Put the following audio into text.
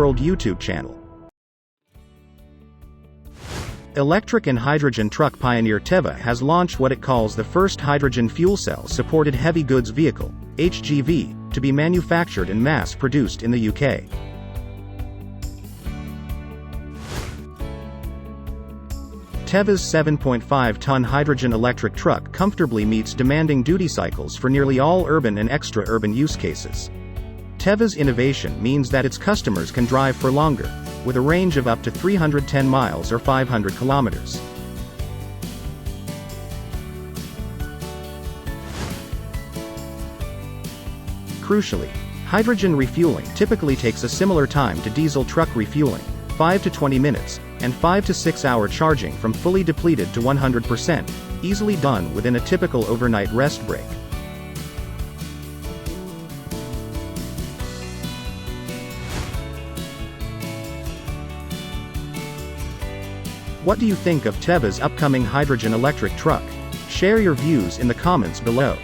World YouTube channel. Electric and hydrogen truck pioneer Tevva has launched what it calls the first hydrogen fuel cell-supported heavy goods vehicle, HGV, to be manufactured and mass-produced in the UK. Tevva's 7.5-ton hydrogen electric truck comfortably meets demanding duty cycles for nearly all urban and extra-urban use cases. Tevva's innovation means that its customers can drive for longer, with a range of up to 310 miles or 500 kilometers. Crucially, hydrogen refueling typically takes a similar time to diesel truck refueling, 5 to 20 minutes, and 5 to 6 hour charging from fully depleted to 100%, easily done within a typical overnight rest break. What do you think of Tevva's upcoming hydrogen electric truck? Share your views in the comments below.